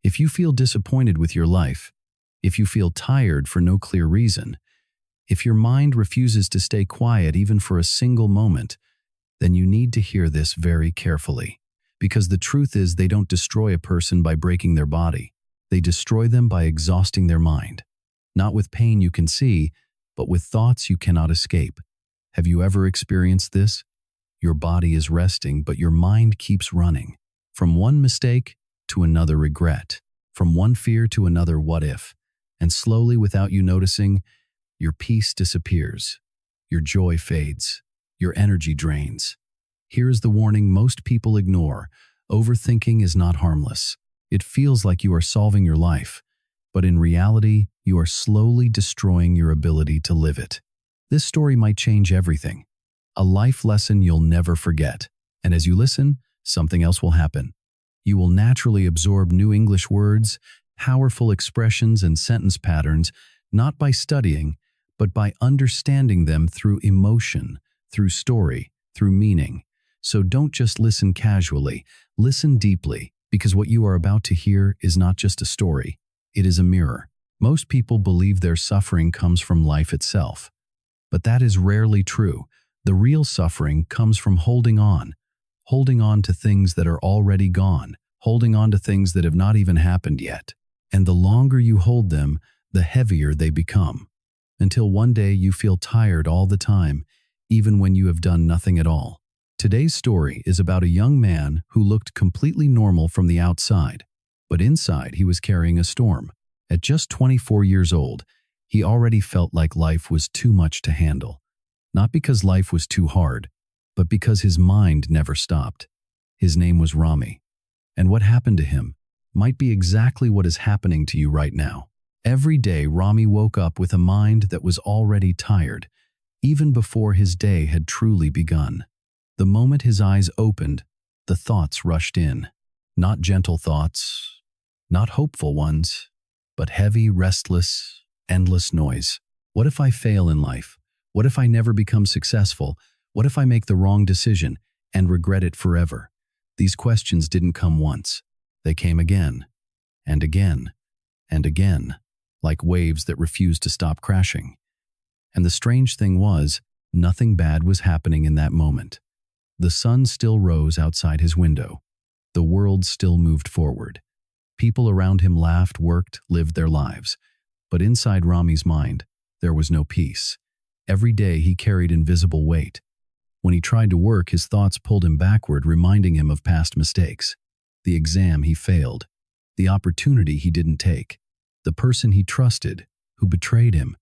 If you feel disappointed with your life, if you feel tired for no clear reason, if your mind refuses to stay quiet even for a single moment, then you need to hear this very carefully. Because the truth is, they don't destroy a person by breaking their body. They destroy them by exhausting their mind. Not with pain you can see, but with thoughts you cannot escape. Have you ever experienced this? Your body is resting, but your mind keeps running. From one mistake to another regret. From one fear to another what if. And slowly, without you noticing, your peace disappears. Your joy fades. Your energy drains. Here is the warning most people ignore. Overthinking is not harmless. It feels like you are solving your life, but in reality, you are slowly destroying your ability to live it. This story might change everything. A life lesson you'll never forget. And as you listen, something else will happen. You will naturally absorb new English words, powerful expressions and sentence patterns, not by studying, but by understanding them through emotion, through story, through meaning. So don't just listen casually, listen deeply, because what you are about to hear is not just a story, it is a mirror. Most people believe their suffering comes from life itself, but that is rarely true. The real suffering comes from holding on to things that are already gone, holding on to things that have not even happened yet. And the longer you hold them, the heavier they become, until one day you feel tired all the time, even when you have done nothing at all. Today's story is about a young man who looked completely normal from the outside, but inside he was carrying a storm. At just 24 years old, he already felt like life was too much to handle. Not because life was too hard, but because his mind never stopped. His name was Rami. And what happened to him might be exactly what is happening to you right now. Every day, Rami woke up with a mind that was already tired, even before his day had truly begun. The moment his eyes opened, the thoughts rushed in. Not gentle thoughts, not hopeful ones, but heavy, restless, endless noise. What if I fail in life? What if I never become successful? What if I make the wrong decision and regret it forever? These questions didn't come once. They came again, and again, and again, like waves that refused to stop crashing. And the strange thing was, nothing bad was happening in that moment. The sun still rose outside his window. The world still moved forward. People around him laughed, worked, lived their lives. But inside Rami's mind, there was no peace. Every day he carried invisible weight. When he tried to work, his thoughts pulled him backward, reminding him of past mistakes. The exam he failed. The opportunity he didn't take. The person he trusted, who betrayed him.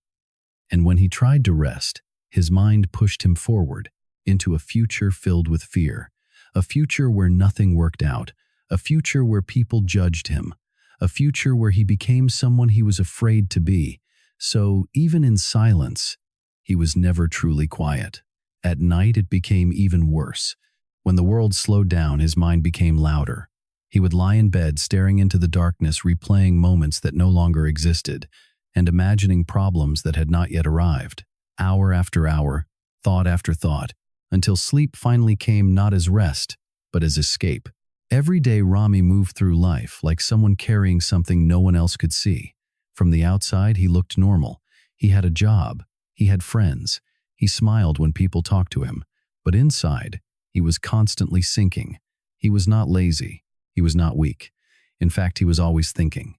And when he tried to rest, his mind pushed him forward, into a future filled with fear. A future where nothing worked out. A future where people judged him. A future where he became someone he was afraid to be. So, even in silence, he was never truly quiet. At night, it became even worse. When the world slowed down, his mind became louder. He would lie in bed, staring into the darkness, replaying moments that no longer existed, and imagining problems that had not yet arrived. Hour after hour, thought after thought, until sleep finally came, not as rest, but as escape. Every day Rami moved through life like someone carrying something no one else could see. From the outside, he looked normal. He had a job. He had friends. He smiled when people talked to him. But inside, he was constantly sinking. He was not lazy. He was not weak. In fact, he was always thinking,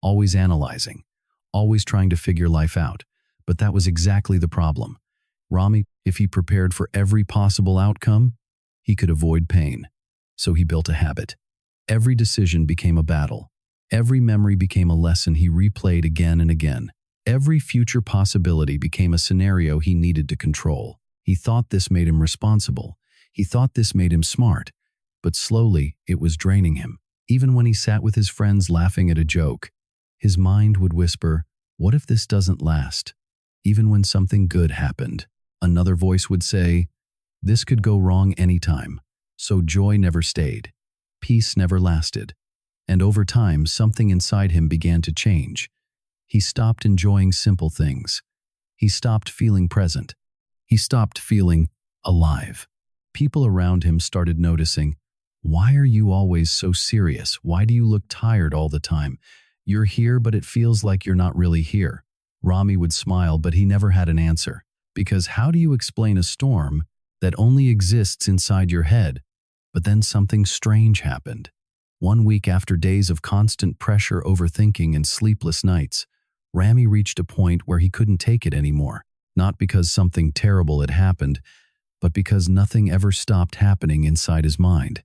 always analyzing, always trying to figure life out. But that was exactly the problem. Rami, if he prepared for every possible outcome, he could avoid pain. So he built a habit. Every decision became a battle. Every memory became a lesson he replayed again and again. Every future possibility became a scenario he needed to control. He thought this made him responsible. He thought this made him smart. But slowly, it was draining him. Even when he sat with his friends laughing at a joke, his mind would whisper, "What if this doesn't last?" Even when something good happened, another voice would say, "This could go wrong anytime." So joy never stayed. Peace never lasted. And over time, something inside him began to change. He stopped enjoying simple things. He stopped feeling present. He stopped feeling alive. People around him started noticing, Why are you always so serious? Why do you look tired all the time? You're here, but it feels like you're not really here. Rami would smile, but he never had an answer. Because how do you explain a storm that only exists inside your head? But then something strange happened. 1 week after days of constant pressure, overthinking, and sleepless nights, Rami reached a point where he couldn't take it anymore. Not because something terrible had happened, but because nothing ever stopped happening inside his mind.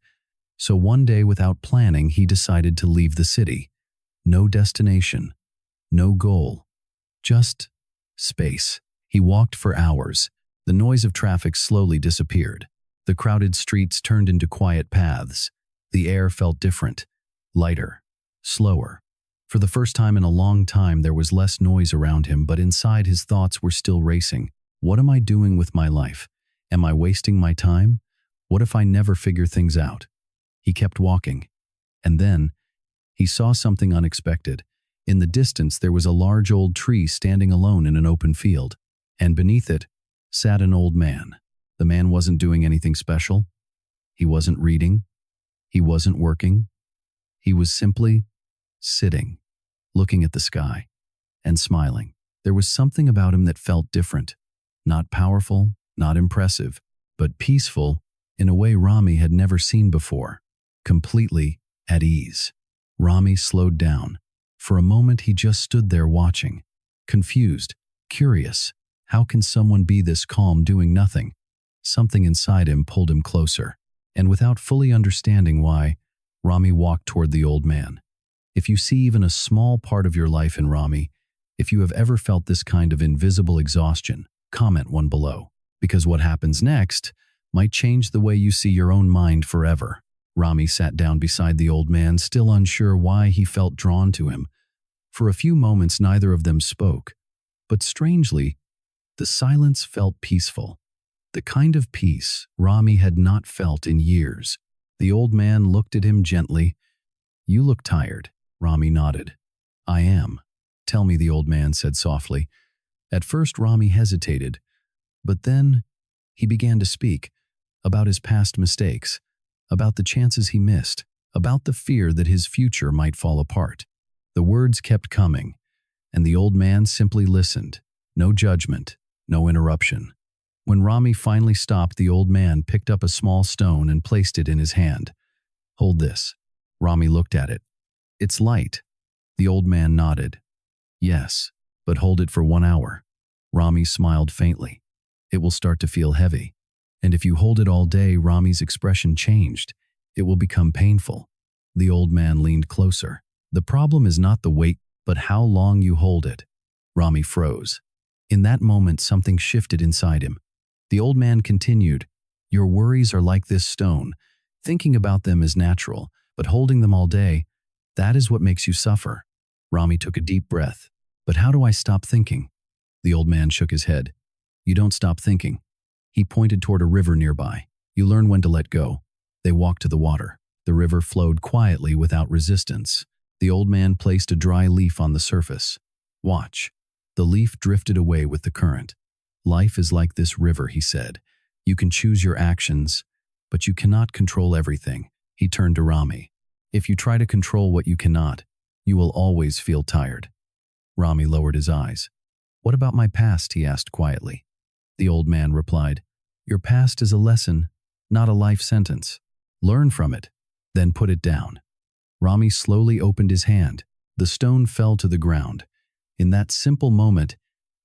So one day, without planning, he decided to leave the city. No destination, no goal, just space. He walked for hours. The noise of traffic slowly disappeared. The crowded streets turned into quiet paths. The air felt different, lighter, slower. For the first time in a long time, there was less noise around him, but inside his thoughts were still racing. What am I doing with my life? Am I wasting my time? What if I never figure things out? He kept walking. And then he saw something unexpected. In the distance, there was a large old tree standing alone in an open field. And beneath it sat an old man. The man wasn't doing anything special. He wasn't reading. He wasn't working. He was simply sitting, looking at the sky, and smiling. There was something about him that felt different. Not powerful, not impressive, but peaceful in a way Rami had never seen before. Completely at ease. Rami slowed down. For a moment, he just stood there watching, confused, curious. How can someone be this calm doing nothing? Something inside him pulled him closer. And without fully understanding why, Rami walked toward the old man. If you see even a small part of your life in Rami, if you have ever felt this kind of invisible exhaustion, comment one below. Because what happens next might change the way you see your own mind forever. Rami sat down beside the old man, still unsure why he felt drawn to him. For a few moments, neither of them spoke. But strangely, the silence felt peaceful. The kind of peace Rami had not felt in years. The old man looked at him gently. "You look tired." Rami nodded. "I am." "Tell me," the old man said softly. At first, Rami hesitated, but then he began to speak about his past mistakes, about the chances he missed, about the fear that his future might fall apart. The words kept coming, and the old man simply listened. No judgment, no interruption. When Rami finally stopped, the old man picked up a small stone and placed it in his hand. "Hold this." Rami looked at it. "It's light." The old man nodded. "Yes, but hold it for 1 hour." Rami smiled faintly. "It will start to feel heavy. And if you hold it all day," Rami's expression changed. "It will become painful." The old man leaned closer. "The problem is not the weight, but how long you hold it." Rami froze. In that moment, something shifted inside him. The old man continued, "Your worries are like this stone. Thinking about them is natural, but holding them all day, that is what makes you suffer." Rami took a deep breath. "But how do I stop thinking?" The old man shook his head. "You don't stop thinking." He pointed toward a river nearby. "You learn when to let go." They walked to the water. The river flowed quietly without resistance. The old man placed a dry leaf on the surface. "Watch." The leaf drifted away with the current. "Life is like this river," he said. "You can choose your actions, but you cannot control everything." He turned to Rami. "If you try to control what you cannot, you will always feel tired." Rami lowered his eyes. "What about my past?" he asked quietly. The old man replied, "Your past is a lesson, not a life sentence. Learn from it, then put it down." Rami slowly opened his hand. The stone fell to the ground. In that simple moment,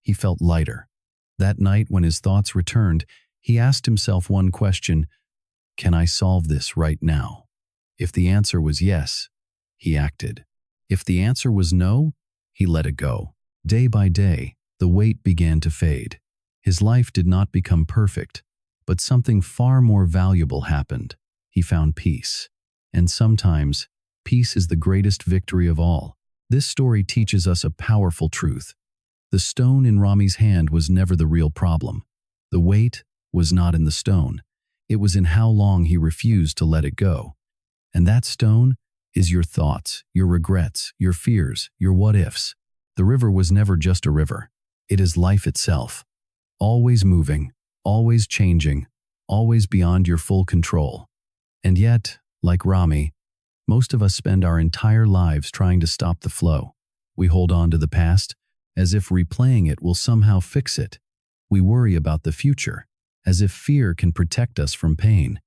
he felt lighter. That night, when his thoughts returned, he asked himself one question: can I solve this right now? If the answer was yes, he acted. If the answer was no, he let it go. Day by day, the weight began to fade. His life did not become perfect, but something far more valuable happened. He found peace. And sometimes, peace is the greatest victory of all. This story teaches us a powerful truth. The stone in Rami's hand was never the real problem. The weight was not in the stone. It was in how long he refused to let it go. And that stone is your thoughts, your regrets, your fears, your what-ifs. The river was never just a river. It is life itself. Always moving, always changing, always beyond your full control. And yet, Like Rami, most of us spend our entire lives trying to stop the flow. We hold on to the past as if replaying it will somehow fix it. We worry about the future as if fear can protect us from pain.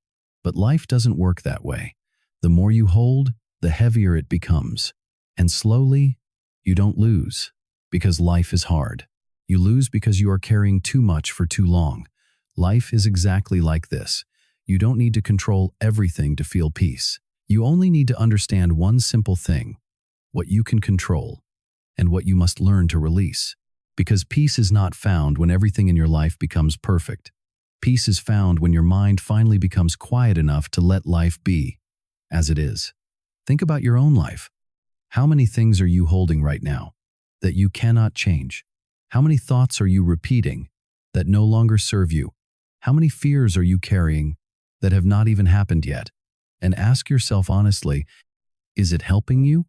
But life doesn't work that way. The more you hold, the heavier it becomes. And slowly, you don't lose because life is hard. You lose because you are carrying too much for too long. Life is exactly like this. You don't need to control everything to feel peace. You only need to understand one simple thing: what you can control and what you must learn to release. Because peace is not found when everything in your life becomes perfect. Peace is found when your mind finally becomes quiet enough to let life be as it is. Think about your own life. How many things are you holding right now that you cannot change? How many thoughts are you repeating that no longer serve you? How many fears are you carrying that have not even happened yet? And ask yourself honestly, is it helping you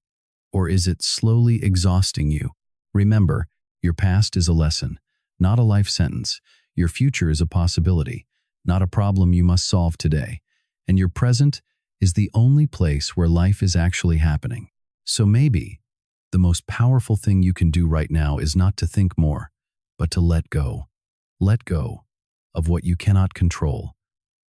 or is it slowly exhausting you? Remember, your past is a lesson, not a life sentence. Your future is a possibility, not a problem you must solve today. And your present is the only place where life is actually happening. So maybe the most powerful thing you can do right now is not to think more, but to let go. Let go of what you cannot control.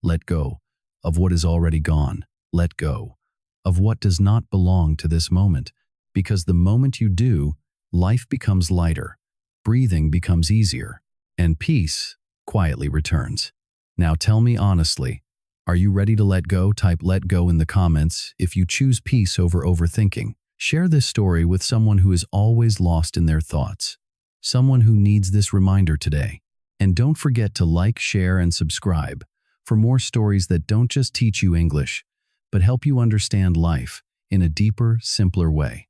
Let go of what is already gone. Let go of what does not belong to this moment. Because the moment you do, life becomes lighter, breathing becomes easier, and peace quietly returns. Now tell me honestly, are you ready to let go? Type "let go" in the comments if you choose peace over overthinking. Share this story with someone who is always lost in their thoughts, someone who needs this reminder today. And don't forget to like, share, and subscribe for more stories that don't just teach you English, but help you understand life in a deeper, simpler way.